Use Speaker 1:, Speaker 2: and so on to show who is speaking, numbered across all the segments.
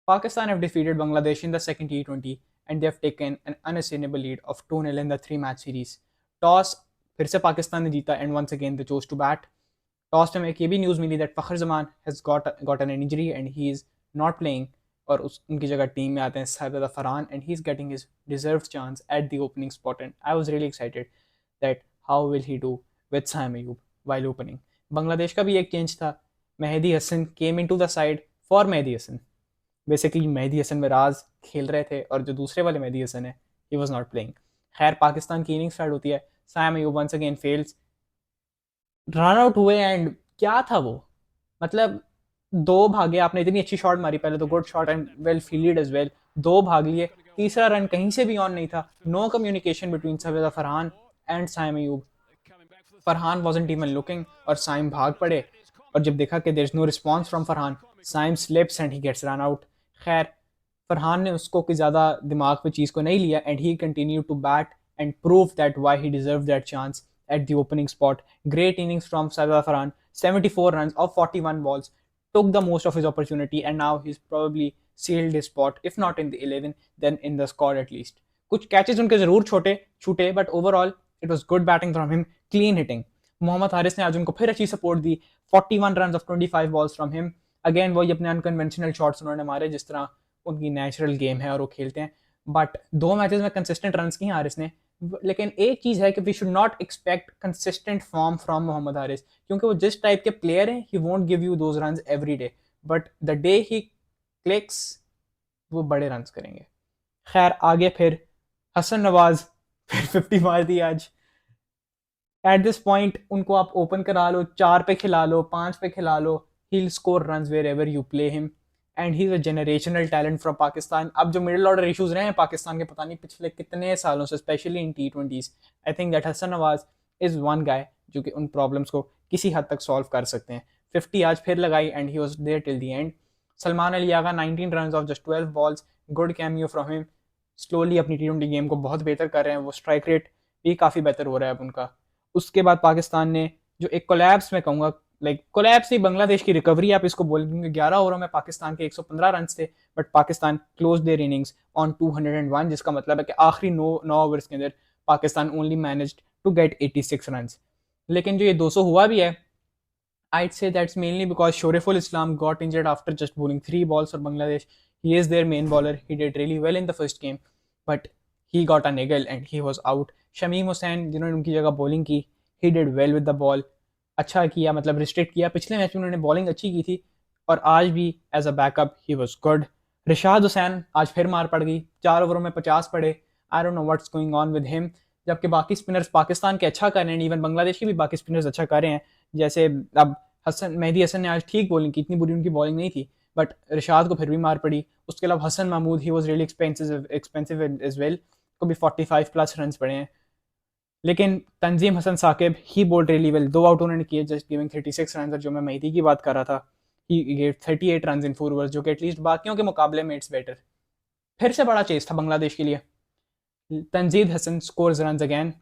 Speaker 1: Pakistan have defeated Bangladesh in the second T20 and they have taken an unassailable lead of 2-0 in the 3-match series. Toss फिर से पाकिस्तान ने जीता and once again they chose to bat. Toss में एक ये भी news मिली that Fakhar Zaman has got an injury and he is not playing और उनकी जगह टीम में आते हैं Saeed Farhan and he is getting his deserved chance at the opening spot and I was really excited that how will he do with Saim Ayub while opening. Bangladesh का भी एक change था. Mehdi Hasan came into the side for Mehdi Hasan. Basically Mehdi Hasan Miraj खेल रहे थे और जो दूसरे वाले मेहदी हसन है ही वाज नॉट प्लेइंग. खैर पाकिस्तान की इनिंग स्टार्ट होती है. Saim Ayub once again fails. Run out हुए एंड क्या था वो, मतलब दो भागे. आपने इतनी अच्छी शॉट मारी पहले तो, good shot and well fielded as well. दो भाग लिए, तीसरा रन कहीं से भी ऑन नहीं था. नो कम्युनिकेशन बिटवीन सवेदा Farhan and Saim Ayub. Farhan wasn't even looking और साइम भाग पड़े और जब देखा कि there is no response from Farhan, Saim slips and he gets run out. खैर फरहान ने उसको कि ज़्यादा दिमाग पे चीज़ को नहीं लिया and he continue to bat and prove that why he deserve that chance at the opening spot. Great innings from Syed Farhan, 74 runs of 41 balls, took the most of his opportunity and now he's probably sealed his spot, if not in the 11 then in the squad at least. कुछ catches उनके ज़रूर छोटे छूटे but overall it was good batting from him, clean hitting. Mohammad Haris ने आज उनको फिर अच्छी सपोर्ट दी. 41 runs of 25 balls फ्रॉम हिम. अगेन वही अपने अनकन्वेंशनल शॉट्स उन्होंने मारे जिस तरह उनकी नेचुरल गेम है और वो खेलते हैं. बट दो मैचेस में कंसिस्टेंट रन की हारिस ने. लेकिन एक चीज़ है कि we should not expect consistent form from Mohammad Haris, क्योंकि वो जिस टाइप के प्लेयर हैं he won't give you those run every day, but the day he clicks वो बड़े रन करेंगे. खैर आगे फिर हसन नवाज फिर 50 मार दी आज. एट दिस पॉइंट उनको आप ओपन करा लो, 4 पे खिला लो, 5 पे खिला लो, he'll score runs wherever you play him and he's a generational talent from Pakistan. अब जो मिडिल ऑर्डर इश्यूज रहे हैं पाकिस्तान के पता नहीं पिछले कितने सालों से, specially in T20s, I think that Hasan Nawaz is one guy जो कि उन प्रॉब्लम्स को किसी हद तक सॉल्व कर सकते हैं. 50 आज फिर लगाई and he was there till the end. Salman Ali Agha 19 run off just 12 balls, good cameo from him. Slowly अपनी T20 गेम को बहुत बेहतर कर रहे हैं. वो स्ट्राइक रेट भी काफ़ी बेहतर हो रहा है अब उनका. उसके बाद पाकिस्तान ने जो एक कोलैप्स में कहूँगा, लाइक कोलैप्स ही बांग्लादेश की रिकवरी आप इसको बोलेंगे. 11 ओवरों में पाकिस्तान के 115 रन थे but Pakistan close their innings on 201, जिसका मतलब है कि आखिरी 9 ओवर्स के अंदर Pakistan only managed to get 86 run. लेकिन जो ये 200 हुआ भी है, I'd say that's mainly because Shoreful Islam got injured after just bowling 3 balls for Bangladesh. He is their main bowler. He did really well in the first game, but he got a niggle and he was out. Shamim Hussain जिन्होंने उनकी जगह bowling की, he did well with the ball. अच्छा किया, मतलब restrict किया. पिछले match में उन्होंने बॉलिंग अच्छी की थी और आज भी as a backup he was good. Rishad Hossain आज फिर मार पड़ गई, 4 ओवरों में 50 पड़े. I don't know what's going on with him. जबकि बाकी स्पिनर्स पाकिस्तान के अच्छा कर रहे हैं, इवन बांग्लादेश के भी बाकी स्पिनर्स अच्छा कर रहे हैं. जैसे अब मेहदी हसन ने आज ठीक बॉलिंग की, इतनी बुरी उनकी बॉलिंग नहीं थी बट रिशाद को फिर भी मार पड़ी. उसके अलावा Hasan Mahmud he was really expensive as well, को भी 45 प्लस रन पड़े हैं. लेकिन Tanzim Hasan Sakib he bowled really well. 2 out उन्होंने किए जस्ट गिविंग 36 रन. और जो मैं मेहदी की बात कर रहा था, he gave 38 run in 4 overs, जो कि एटलीस्ट बाकियों के मुकाबले में इट्स बेटर. फिर से बड़ा चेस था बांग्लादेश के लिए. Tanzid Hasan scores run again.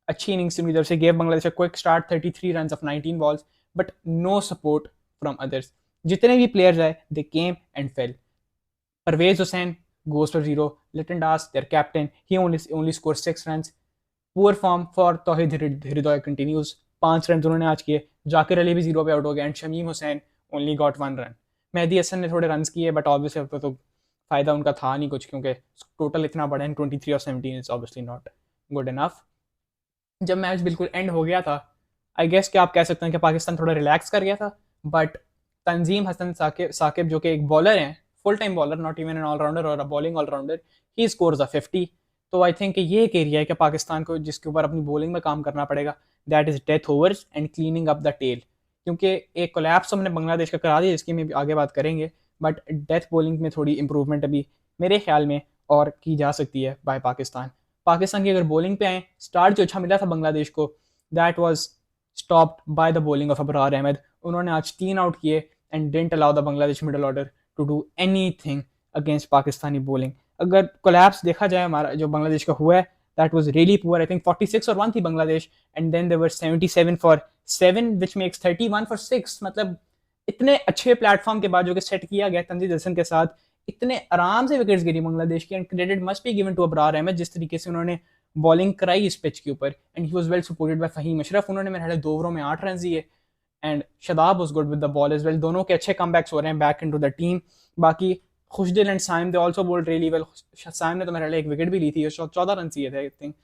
Speaker 1: अच्छी इनिंग्स उनकी तरफ से. Gave Bangladesh a quick start, 33 run off 19 balls but no support from others. जितने भी प्लेयर्स आए they came and fail. Parvez Hossain goes for 0. Litton Das, their captain, he only scores 6 runs. Poor form for Towhid Hridoy continues. 5 run उन्होंने आज किए. जाकिर अली भी 0 पे out हो गया and Shamim Hossain only got 1 run. Mehdi Hasan ने थोड़े रन किए बट ऑब्वियसली तो फ़ायदा उनका था नहीं कुछ, क्योंकि टोटल इतना बड़ा है 23 और 17 is obviously not good enough. जब मैच बिल्कुल एंड हो गया था, आई गेस कि आप कह सकते हैं कि पाकिस्तान थोड़ा रिलैक्स कर गया था. बट तंजीम हसन साकिब जो कि एक बॉलर हैं, full time bowler, not even an allrounder और a bowling allrounder, he scores a 50. तो आई थिंक ये एक एरिया है कि पाकिस्तान को जिसके ऊपर अपनी बॉलिंग में काम करना पड़ेगा, that is death overs and cleaning up the tail. क्योंकि एक कोलैप्स हमने बांग्लादेश का करा दिया जिसकी में आगे बात करेंगे, बट डेथ बॉलिंग में थोड़ी इंप्रूवमेंट अभी मेरे ख्याल में और की जा सकती है बाय पाकिस्तान. पाकिस्तान की अगर बॉलिंग पे आए, स्टार्ट जो अच्छा मिला था बांग्लादेश को, that was stopped by the bowling of Abrar Ahmed. उन्होंने आज 3 आउट किए and didn't allow the Bangladesh middle order to do anything against Pakistani bowling. अगर कोलैप्स देखा जाए हमारा जो बांग्लादेश का हुआ है, that was really poor. I think 46 और 1 थी Bangladesh and then they were 77 for 7 which makes 31 for 6. मतलब इतने अच्छे प्लेटफॉर्म के बाद जो कि सेट किया गया तंजीद हसन के साथ, इतने आराम से विकेट्स गिरी बांग्लादेश की, and credit must be given to Abrar Ahmed जिस तरीके से उन्होंने बॉलिंग कराई इस पिच के ऊपर, and he was well supported by Fahim Ashraf. उन्होंने मेरे ख्याल 2 ओवरों में 8 रन दिए, and Shadab was good with the ball as well. दोनों के अच्छे कमबैक्स हो रहे हैं बैक इनटू द टीम। बाकी Khushdil and Saim they also bowled really well. Saim ने तो मेरे ख्याल एक विकेट भी ली थी, 14 रन दिए थे आई थिंक।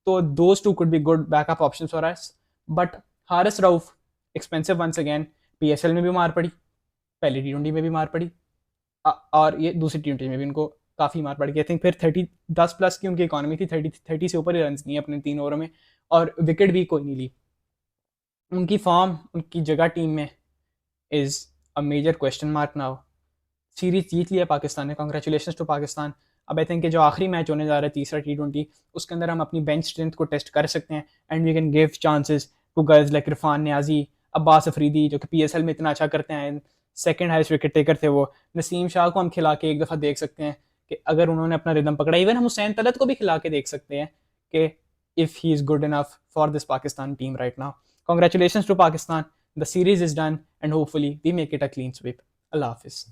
Speaker 1: तो those two could be good backup options for us. But Haris Rauf expensive once again, PSL में भी मार पड़ी, पहली टी20 में भी मार पड़ी, और ये दूसरी टी20 में भी इनको काफ़ी मार पड़ गई। आई थिंक फिर 10+ की उनकी इकॉनमी थी, 30 से ऊपर ही रन नहीं अपने 3 ओवरों में, और विकेट भी कोई नहीं ली। उनकी फॉर्म, उनकी जगह टीम में is a major question mark now. Series जीत लिया पाकिस्तान ने, कॉन्ग्रेचुलेशन टू पाकिस्तान। अब आई थिंक जो आखिरी मैच होने जा रहा है तीसरा टी20, उसके अंदर हम अपनी बेंच स्ट्रेंथ को टेस्ट कर सकते हैं, and we can give chances to girls like Irfan Niazi, Abbas Afridi जो कि पीएसएल में इतना अच्छा करते हैं, सेकंड हाईएस्ट विकेट टेकर थे वो। नसीम शाह को हम खिला के एक दफ़ा देख सकते हैं कि अगर उन्होंने अपना रिदम पकड़ा। इवन हम हुसैन तलत को भी खिला के देख सकते हैं कि if he is good enough for this Pakistan team right now. Congratulation to Pakistan, the series is done, and hopefully we make it a clean sweep. अल्लाह हाफिज़।